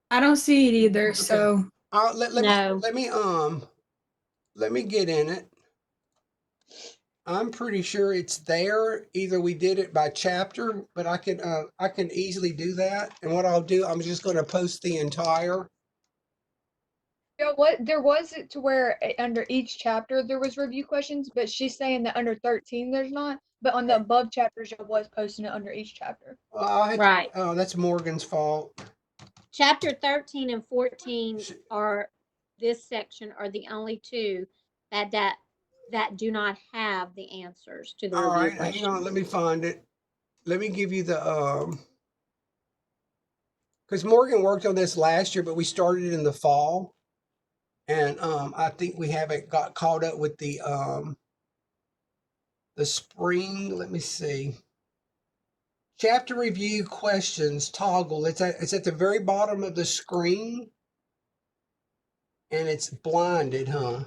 I don't see it either. Okay. So
let me get in it. I'm pretty sure it's there. Either we did it by chapter, but I can easily do that. And what I'll do, I'm just going to post the entire.
Yeah, there was it to where under each chapter there was review questions, but she's saying that under 13 there's not. But on the above chapters, I was posting it under each chapter.
Right.
Oh, that's Morgan's fault.
Chapter 13 and 14 are this section are the only two that do not have the answers to the review questions.
Hang on, let me find it. Let me give you the because Morgan worked on this last year, but we started in the fall, and I think we haven't got caught up with the spring. Let me see. Chapter review questions toggle. It's at the very bottom of the screen, and it's blinded, huh?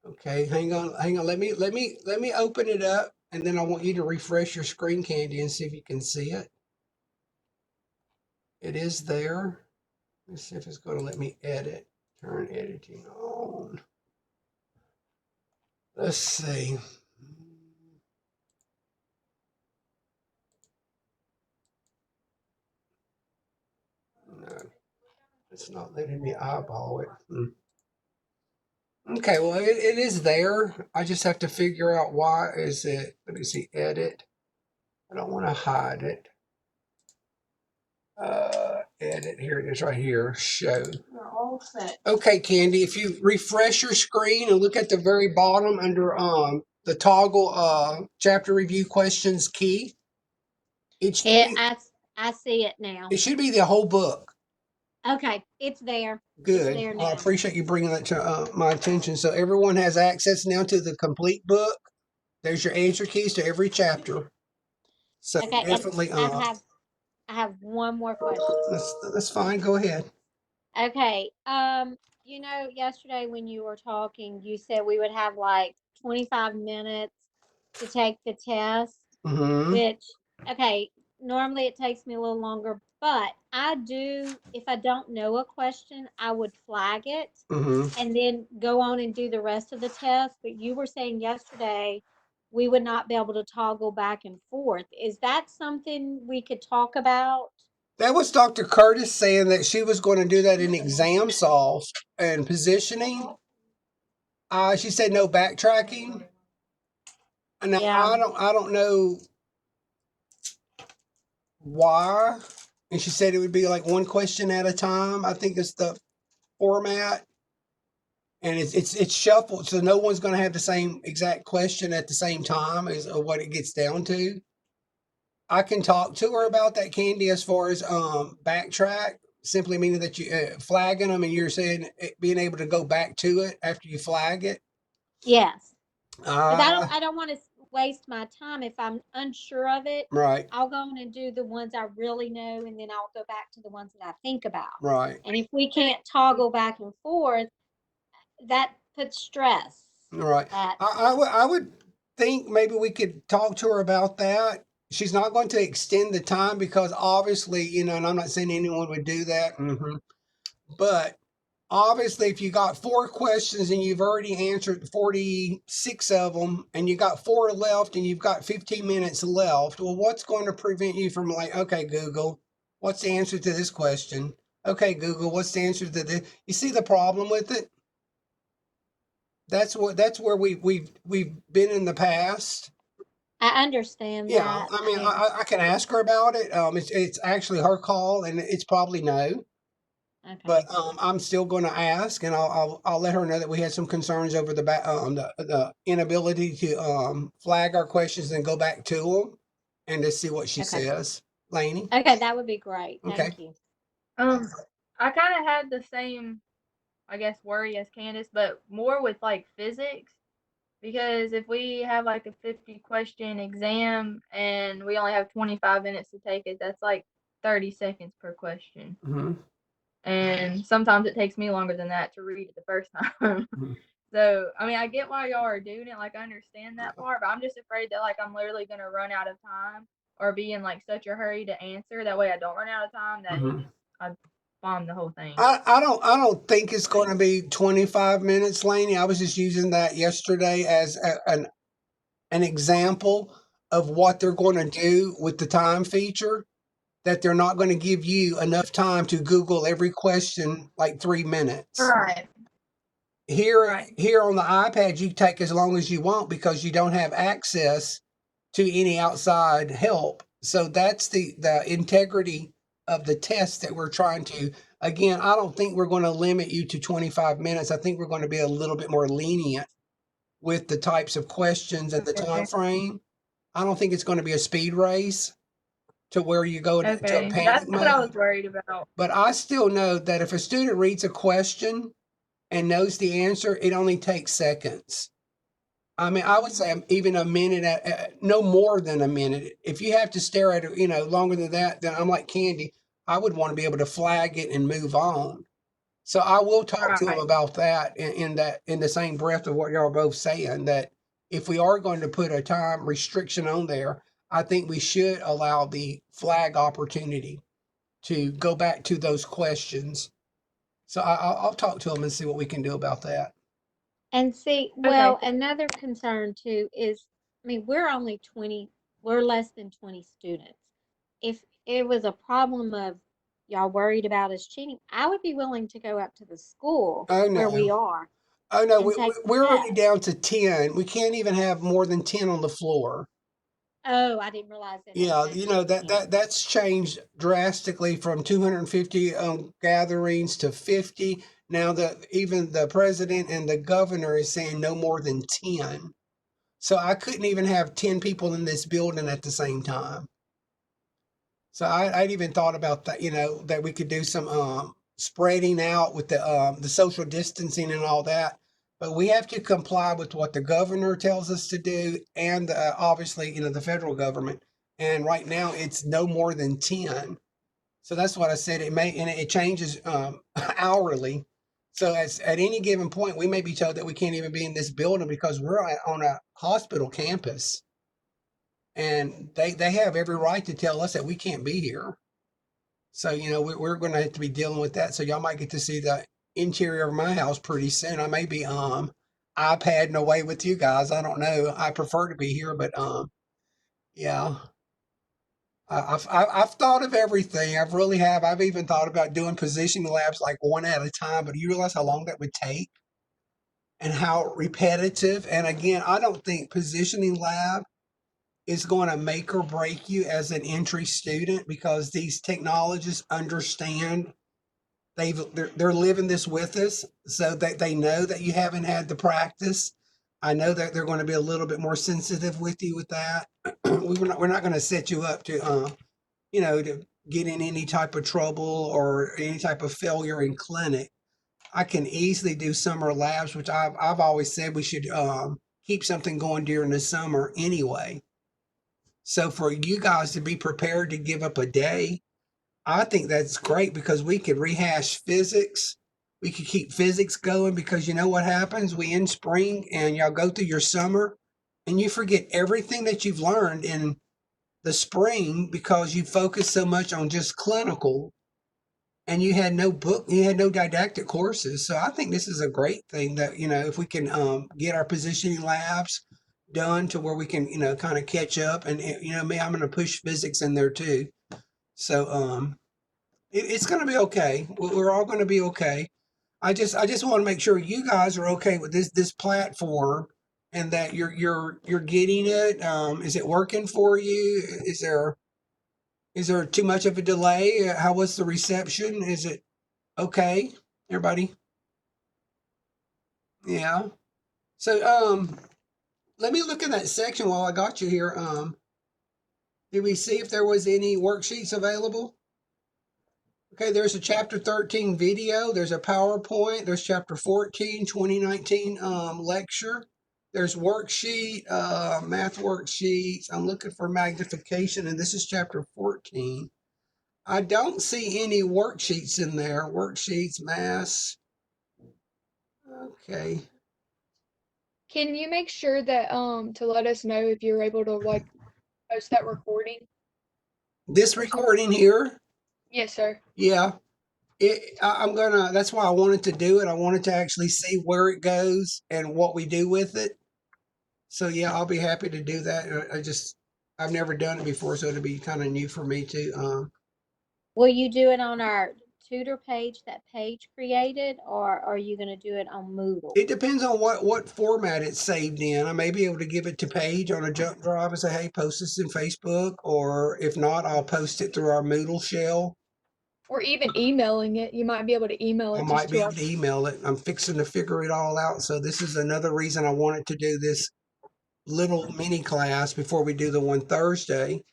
Okay, hang on. Let me open it up, and then I want you to refresh your screen, Candy, and see if you can see it. It is there. Let's see if it's going to let me edit. Turn editing on. Let's see. No, it's not letting me eyeball it. Okay, well, it is there. I just have to figure out why is it. Let me see, edit. I don't want to hide it. Edit, here it is right here, show. Okay, Candy, if you refresh your screen and look at the very bottom under the toggle chapter review questions key, it should
It,
be,
I see it now.
it should be the whole book.
Okay, it's there. It's
Good.
there
I
now.
appreciate you bringing that to my attention. So everyone has access now to the complete book. There's your answer keys to every chapter. So
Okay, and
definitely,
I have one more question.
that's fine. Go ahead.
Okay, yesterday when you were talking, you said we would have like 25 minutes to take the test,
Mm-hmm.
which, okay, normally it takes me a little longer, but if I don't know a question, I would flag it
Mm-hmm.
and then go on and do the rest of the test. But you were saying yesterday we would not be able to toggle back and forth. Is that something we could talk about?
That was Dr. Curtis saying that she was going to do that in exam solve and positioning. She said no backtracking. Now
Yeah.
I don't know why. And she said it would be like one question at a time. I think it's the format. And it's shuffled, so no one's going to have the same exact question at the same time as what it gets down to. I can talk to her about that, Candy, as far as backtrack, simply meaning that you flagging them and you're saying being able to go back to it after you flag it.
Yes. Because
Uh,
I don't want to waste my time if I'm unsure of it.
right,
I'll go on and do the ones I really know, and then I'll go back to the ones that I think about.
right,
And if we can't toggle back and forth, that puts stress.
right.
That
I would think maybe we could talk to her about that. She's not going to extend the time because obviously, and I'm not saying anyone would do that. But obviously, if you got 4 questions and you've already answered 46 of them, and you got 4 left and you've got 15 minutes left, well, what's going to prevent you from like, okay, Google, what's the answer to this question? Okay, Google, what's the answer to this? You see the problem with it? That's where we've been in the past.
I understand
Yeah,
that.
I
I
mean,
mean,
I can ask her about it. It's actually her call, and it's probably no. But
okay,
I'm still going to ask, and I'll let her know that we had some concerns over the inability to flag our questions and go back to them, and to see what she
okay,
says. Lainey,
okay. That would be great.
okay.
Thank you.
I kind of had the same, I guess, worry as Candace, but more with like physics. Because if we have like a 50 question exam and we only have 25 minutes to take it, that's like 30 seconds per question.
Hmm.
And sometimes it takes me longer than that to read it the first time.
Hmm.
So, I mean, I get why y'all are doing it. Like, I understand that part, but I'm just afraid that, like, I'm literally going to run out of time or be in, like, such a hurry to answer. That way I don't run out of time that
Hmm.
I bomb the whole thing.
I don't think it's going to be 25 minutes, Lainey. I was just using that yesterday as an example of what they're going to do with the time feature. That they're not going to give you enough time to Google every question like 3 minutes.
Right.
Here,
Right.
here on the iPad, you take as long as you want because you don't have access to any outside help. So that's the integrity of the test that we're trying to. Again, I don't think we're going to limit you to 25 minutes. I think we're going to be a little bit more lenient with the types of questions and the time
Okay.
frame. I don't think it's going to be a speed race to where you go to a
Okay.
panic
That's what I was
mode.
worried about.
But I still know that if a student reads a question and knows the answer, it only takes seconds. I mean, I would say even a minute, no more than a minute. If you have to stare at it, longer than that, then I'm like Candy. I would want to be able to flag it and move on. So I will talk to them
Right.
about that in the same breath of what y'all are both saying, that if we are going to put a time restriction on there, I think we should allow the flag opportunity to go back to those questions. So I'll talk to them and see what we can do about that.
And see,
Okay.
well, another concern too is, I mean, we're less than 20 students. If it was a problem of y'all worried about us cheating, I would be willing to go up to the school
Oh
where we
no,
are
oh no,
and take the
we're already
test.
down to 10. We can't even have more than 10 on the floor.
Oh, I didn't realize that.
Yeah,
Had
you know
changed.
that's changed drastically from 250 gatherings to 50. Now that even the president and the governor is saying no more than 10. So I couldn't even have 10 people in this building at the same time. So I'd even thought about that, you know, that we could do some spreading out with the social distancing and all that. But we have to comply with what the governor tells us to do, and obviously, you know, the federal government. And right now, it's no more than 10. So that's what I said. It may and it changes hourly. So at any given point, we may be told that we can't even be in this building because we're on a hospital campus, and they have every right to tell us that we can't be here. So, you know, we're going to have to be dealing with that. So y'all might get to see the interior of my house pretty soon. I may be iPadding away with you guys. I don't know. I prefer to be here, but yeah. I've thought of everything. I've really have. I've even thought about doing positioning labs like one at a time, but you realize how long that would take and how repetitive. And again, I don't think positioning lab is going to make or break you as an entry student because these technologists understand they're living this with us, so that they know that you haven't had the practice. I know that they're going to be a little bit more sensitive with you with that. We're not going to set you up to you know, to get in any type of trouble or any type of failure in clinic. I can easily do summer labs, which I've always said we should keep something going during the summer anyway. So for you guys to be prepared to give up a day, I think that's great because we could rehash physics. We could keep physics going because you know what happens? We in spring and y'all go through your summer and you forget everything that you've learned in the spring because you focus so much on just clinical and you had no didactic courses. So I think this is a great thing that, you know, if we can get our positioning labs done to where we can, you know, kind of catch up and, you know, me, I'm going to push physics in there too. So it's going to be okay. We're all going to be okay. I just want to make sure you guys are okay with this platform and that you're getting it. Is it working for you? Is there too much of a delay? How was the reception? Is it okay, everybody? Yeah. So let me look in that section while I got you here. Did we see if there was any worksheets available? Okay, there's a chapter 13 video, there's a PowerPoint, there's chapter 14, 2019 lecture. There's worksheet, math worksheets. I'm looking for magnification, and this is chapter 14. I don't see any worksheets in there. Worksheets, mass. Okay.
Can you make sure that to let us know if you're able to like post that recording?
This recording here,
Yes, sir.
yeah. I'm gonna. That's why I wanted to do it. I wanted to actually see where it goes and what we do with it. So yeah, I'll be happy to do that. I've never done it before, so it'll be kind of new for me too.
Will you do it on our tutor page, that page created, or are you going to do it on Moodle?
It depends on what format it's saved in. I may be able to give it to Paige on a jump drive and say, "Hey, post this in Facebook," or if not, I'll post it through our Moodle shell.
Or even emailing it. You might be able to email
I
it
might
just
be
to
able
our.
to email it. I'm fixing to figure it all out. So this is another reason I wanted to do this little mini class before we do the one Thursday,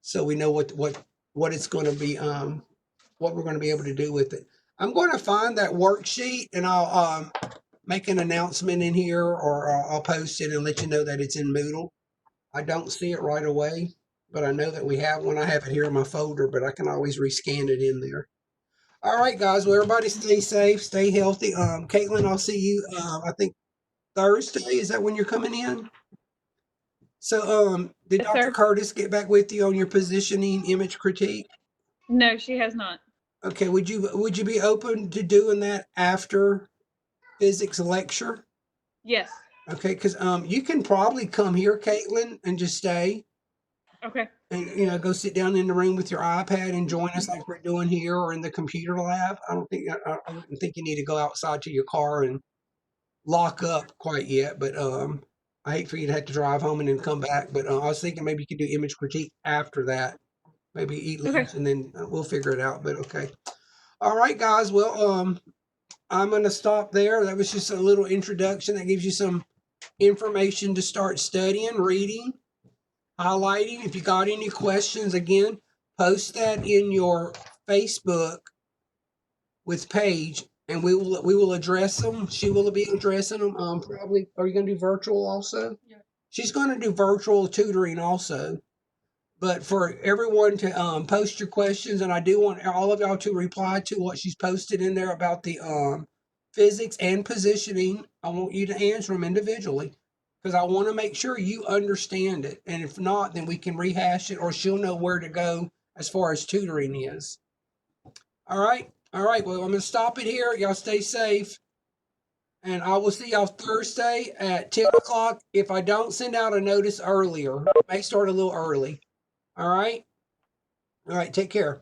so we know what it's going to be, what we're going to be able to do with it. I'm going to find that worksheet and I'll make an announcement in here, or I'll post it and let you know that it's in Moodle. I don't see it right away, but I know that we have one. I have it here in my folder, but I can always rescan it in there. All right, guys. Well, everybody stay safe, stay healthy. Caitlin, I'll see you. I think Thursday. Is that when you're coming in? So, did
Yes,
Dr.
sir.
Curtis get back with you on your positioning image critique?
No, she has not.
Okay, would you be open to doing that after physics lecture?
Yes.
Okay, because you can probably come here, Caitlin, and just stay,
Okay.
and you know, go sit down in the room with your iPad and join us like we're doing here or in the computer lab. I wouldn't think you need to go outside to your car and lock up quite yet, but I hate for you to have to drive home and then come back, but I was thinking maybe you could do image critique after that. Maybe eat
Okay.
lunch and then we'll figure it out. But okay. All right, guys. Well, I'm gonna stop there. That was just a little introduction that gives you some information to start studying, reading, highlighting. If you got any questions, again, post that in your Facebook with Paige, and we will address them. She will be addressing them. Probably. Are you gonna do virtual also?
Yeah.
She's gonna do virtual tutoring also. But for everyone to post your questions, and I do want all of y'all to reply to what she's posted in there about the physics and positioning. I want you to answer them individually because I want to make sure you understand it. And if not, then we can rehash it, or she'll know where to go as far as tutoring is. All right. All right. Well, I'm going to stop it here. Y'all stay safe. And I will see y'all Thursday at 10 o'clock. If I don't send out a notice earlier, I may start a little early. All right. All right. Take care.